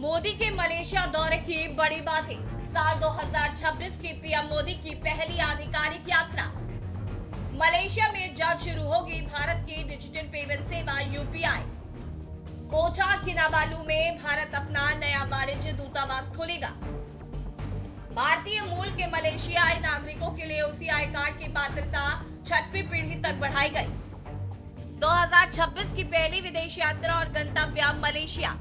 मोदी के मलेशिया दौरे की बड़ी बातें। साल 2026 की पीएम मोदी की पहली आधिकारिक यात्रा। मलेशिया में जल्द शुरू होगी भारत की डिजिटल पेमेंट सेवा यूपीआई। कोटा किनाबालू में भारत अपना नया वाणिज्य दूतावास खोलेगा। भारतीय मूल के मलेशियाई नागरिकों के लिए ओसीआई कार्ड की पात्रता 6वीं पीढ़ी तक बढ़ाई गई। 2026 की पहली विदेश यात्रा और गंतव्य मलेशिया।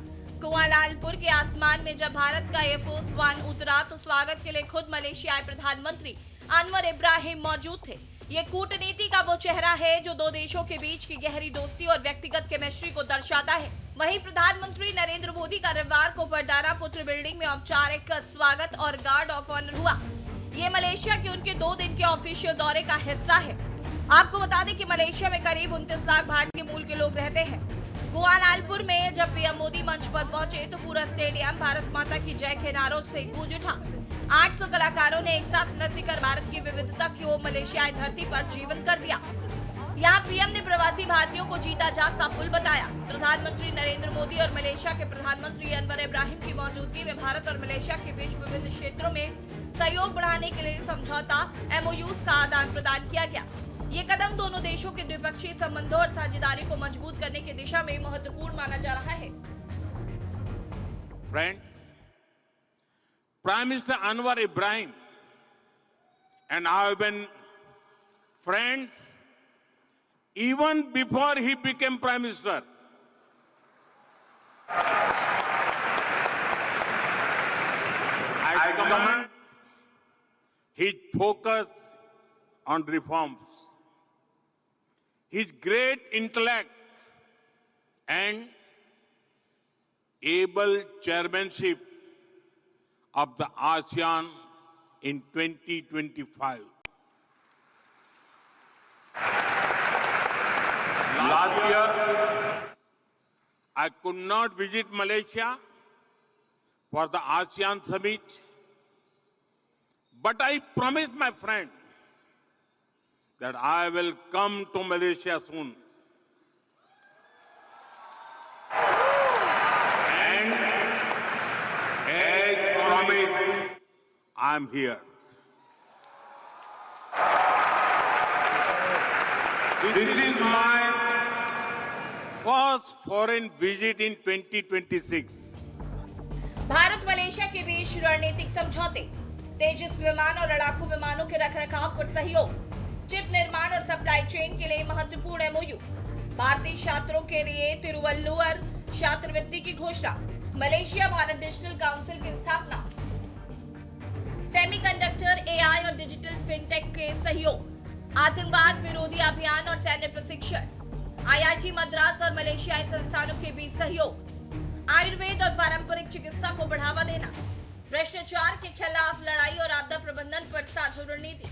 कुआलालंपुर के आसमान में जब भारत का एयरफोर्स 1 उतरा तो स्वागत के लिए खुद मलेशियाई प्रधानमंत्री अनवर इब्राहिम मौजूद थे। ये कूटनीति का वो चेहरा है जो दो देशों के बीच की गहरी दोस्ती और व्यक्तिगत केमिस्ट्री को दर्शाता है। वहीं प्रधानमंत्री नरेंद्र मोदी का रविवार को परदाना पुत्र बिल्डिंग में औपचारिक स्वागत और गार्ड ऑफ ऑनर हुआ। ये मलेशिया के उनके 2 दिन के ऑफिशियल दौरे का हिस्सा है। आपको बता दें कि मलेशिया में करीब 29 लाख भारतीय मूल के लोग रहते हैं। कुआलालंपुर में जब पीएम मोदी मंच पर पहुंचे तो पूरा स्टेडियम भारत माता की जय के नारों से गूंज उठा। 800 कलाकारों ने एक साथ नृत्य कर भारत की विविधता को मलेशियाई धरती पर जीवंत कर दिया। यहाँ पीएम ने प्रवासी भारतीयों को जीता जागता पुल बताया। प्रधानमंत्री नरेंद्र मोदी और मलेशिया के प्रधानमंत्री अनवर इब्राहिम की मौजूदगी में भारत और मलेशिया के बीच विभिन्न क्षेत्रों में सहयोग बढ़ाने के लिए समझौता MOUs का आदान प्रदान किया गया। ये कदम दोनों देशों के द्विपक्षीय संबंधों और साझेदारी को मजबूत करने की दिशा में महत्वपूर्ण माना जा रहा है। Friends, Prime Minister Anwar Ibrahim and I have been friends even before he became Prime Minister. I commend his focus on reforms, his great intellect and able chairmanship of the ASEAN in 2025. Last year, I could not visit Malaysia for the ASEAN summit, but I promised my friend that I will come to Malaysia soon. And as promised, I am here. This is my first foreign visit in 2026. Bharat Malaysia के बीच रणनीतिक समझौते, तेजस विमान और लड़ाकू विमानों के रखरखाव पर सहयोग, चिप निर्माण और सप्लाई चेन के लिए महत्वपूर्ण MOU, भारतीय छात्रों के लिए तिरुवल्लुवर छात्रवृत्ति की घोषणा, मलेशिया भारत डिजिटल काउंसिल की स्थापना, सेमीकंडक्टर, AI और डिजिटल फिनटेक के सहयोग, आतंकवाद विरोधी अभियान और सैन्य प्रशिक्षण, IIT मद्रास और मलेशियाई संस्थानों के बीच सहयोग, आयुर्वेद और पारंपरिक चिकित्सा को बढ़ावा देना, भ्रष्टाचार के खिलाफ लड़ाई और आपदा प्रबंधन पर साझा रणनीति।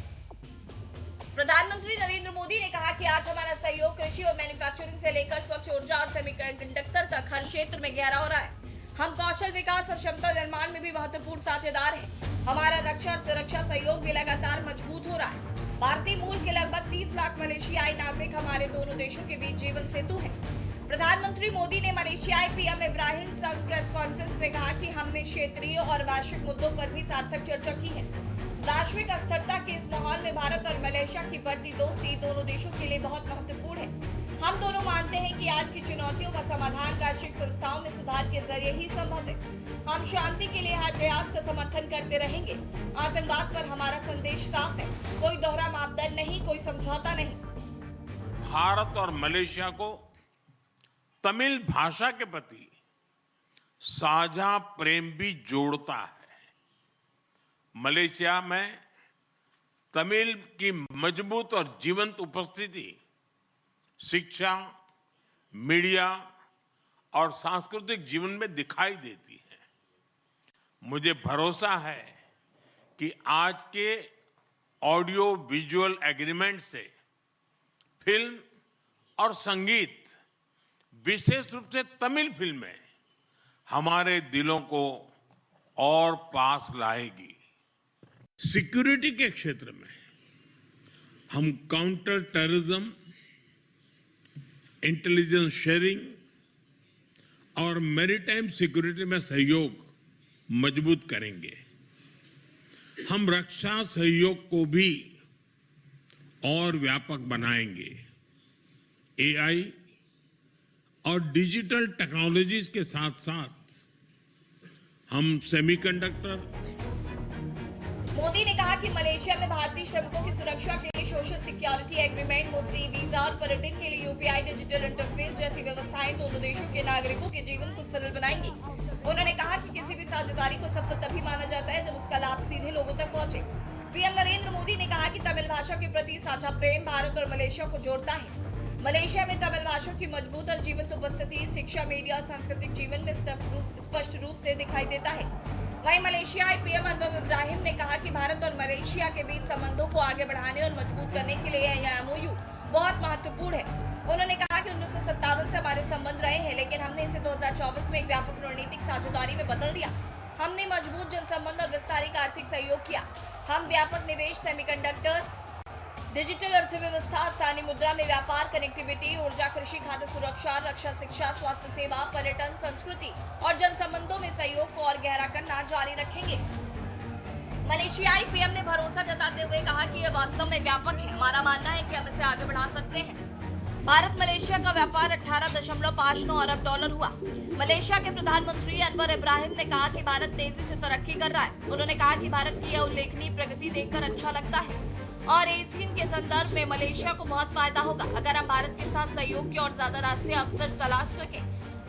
प्रधानमंत्री नरेंद्र मोदी ने कहा कि आज हमारा सहयोग कृषि और मैन्युफैक्चरिंग से लेकर स्वच्छ ऊर्जा और सेमीकंडक्टर तक हर क्षेत्र में गहरा हो रहा है। हम कौशल विकास और क्षमता निर्माण में भी महत्वपूर्ण साझेदार हैं। हमारा रक्षा और सुरक्षा सहयोग भी लगातार मजबूत हो रहा है। भारतीय मूल के लगभग 30 लाख मलेशियाई नागरिक हमारे दोनों देशों के बीच जीवन सेतु है। प्रधानमंत्री मोदी ने मलेशियाई पीएम इब्राहिम संग प्रेस कॉन्फ्रेंस में कहा कि हमने क्षेत्रीय और वैश्विक मुद्दों पर भी सार्थक चर्चा की है। वैश्विक अस्थिरता के इस माहौल में भारत और मलेशिया की बढ़ती दोस्ती दोनों देशों के लिए बहुत महत्वपूर्ण है। हम दोनों मानते हैं कि आज की चुनौतियों का समाधान वैश्विक संस्थाओं में सुधार के जरिए ही संभव है। हम शांति के लिए हर प्रयास का समर्थन करते रहेंगे। आतंकवाद पर हमारा संदेश साफ है, कोई दोहरा मापदंड नहीं, कोई समझौता नहीं। भारत और मलेशिया को तमिल भाषा के प्रति साझा प्रेम भी जोड़ता है। मलेशिया में तमिल की मजबूत और जीवंत उपस्थिति शिक्षा, मीडिया और सांस्कृतिक जीवन में दिखाई देती है। मुझे भरोसा है कि आज के ऑडियो विजुअल एग्रीमेंट से फिल्म और संगीत, विशेष रूप से तमिल फिल्में, हमारे दिलों को और पास लाएगी। सिक्योरिटी के क्षेत्र में हम काउंटर टेररिज्म, इंटेलिजेंस शेयरिंग और मैरीटाइम सिक्योरिटी में सहयोग मजबूत करेंगे। हम रक्षा सहयोग को भी और व्यापक बनाएंगे। एआई और डिजिटल टेक्नोलॉजीज के साथ साथ हम सेमीकंडक्टर। मोदी ने कहा कि मलेशिया में भारतीय श्रमिकों की सुरक्षा के लिए सोशल सिक्योरिटी एग्रीमेंट, मुफ्त वीजा और पर्यटन के लिए यूपीआई डिजिटल इंटरफेस जैसी व्यवस्थाएं दोनों देशों के नागरिकों के जीवन को सरल बनाएंगी। उन्होंने कहा कि किसी भी साझेदारी को सफल तभी माना जाता है जब उसका लाभ सीधे लोगों तक पहुंचे। पीएम नरेंद्र मोदी ने कहा कि तमिल भाषा के प्रति साझा प्रेम भारत और मलेशिया को जोड़ता है। मलेशिया में तमिल भाषा की मजबूत और जीवंत उपस्थिति शिक्षा, मीडिया और सांस्कृतिक जीवन में स्पष्ट रूप से दिखाई देता है। वहीं मलेशियाई पीएम अनवर इब्राहिम ने कहा कि भारत और मलेशिया के बीच संबंधों को आगे बढ़ाने और मजबूत करने के लिए यह एमओयू बहुत महत्वपूर्ण है। उन्होंने कहा कि 1957 से हमारे संबंध रहे हैं, लेकिन हमने इसे 2024 में एक व्यापक रणनीतिक साझेदारी में बदल दिया। हमने मजबूत जनसंबंध और विस्तारित आर्थिक सहयोग किया। हम व्यापक निवेश, सेमीकंडक्टर, डिजिटल अर्थव्यवस्था, स्थानीय मुद्रा में व्यापार, कनेक्टिविटी, ऊर्जा, कृषि, खाद्य सुरक्षा, रक्षा, शिक्षा, स्वास्थ्य सेवा, पर्यटन, संस्कृति और जनसंबंधों में सहयोग को और गहरा करना जारी रखेंगे। मलेशियाई पीएम ने भरोसा जताते हुए कहा कि यह वास्तव में व्यापक है। हमारा मानना है कि हम इसे आगे बढ़ा सकते हैं। भारत मलेशिया का व्यापार 18.59 अरब डॉलर हुआ। मलेशिया के प्रधानमंत्री अनवर इब्राहिम ने कहा कि भारत तेजी से तरक्की कर रहा है। उन्होंने कहा कि भारत की यह उल्लेखनीय प्रगति देखकर अच्छा लगता है और एशियन के संदर्भ में मलेशिया को बहुत फायदा होगा अगर हम भारत के साथ सहयोग के और ज्यादा रास्ते अवसर तलाश सकें।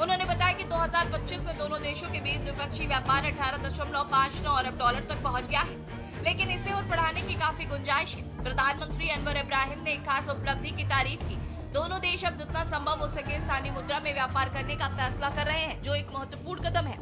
उन्होंने बताया कि 2025 में दोनों देशों के बीच द्विपक्षीय व्यापार 18.59 अरब डॉलर तक पहुंच गया है, लेकिन इसे और बढ़ाने की काफी गुंजाइश है। प्रधानमंत्री अनवर इब्राहिम ने एक खास उपलब्धि की तारीफ की। दोनों देश अब जितना संभव हो सके स्थानीय मुद्रा में व्यापार करने का फैसला कर रहे हैं, जो एक महत्वपूर्ण कदम है।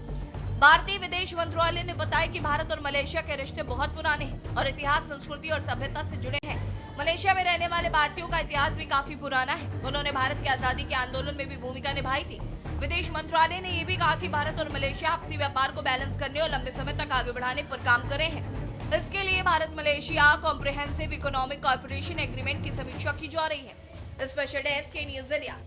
भारतीय विदेश मंत्रालय ने बताया कि भारत और मलेशिया के रिश्ते बहुत पुराने हैं और इतिहास, संस्कृति और सभ्यता से जुड़े हैं। मलेशिया में रहने वाले भारतीयों का इतिहास भी काफी पुराना है। उन्होंने भारत की आजादी के आंदोलन में भी भूमिका निभाई थी। विदेश मंत्रालय ने यह भी कहा कि भारत और मलेशिया आपसी व्यापार को बैलेंस करने और लंबे समय तक आगे बढ़ाने पर काम कर रहे हैं। इसके लिए Bharat Malaysia comprehensive economic corporation agreement की समीक्षा की जा रही है। स्पेशल डेस्क के न्यूज़ इंडिया।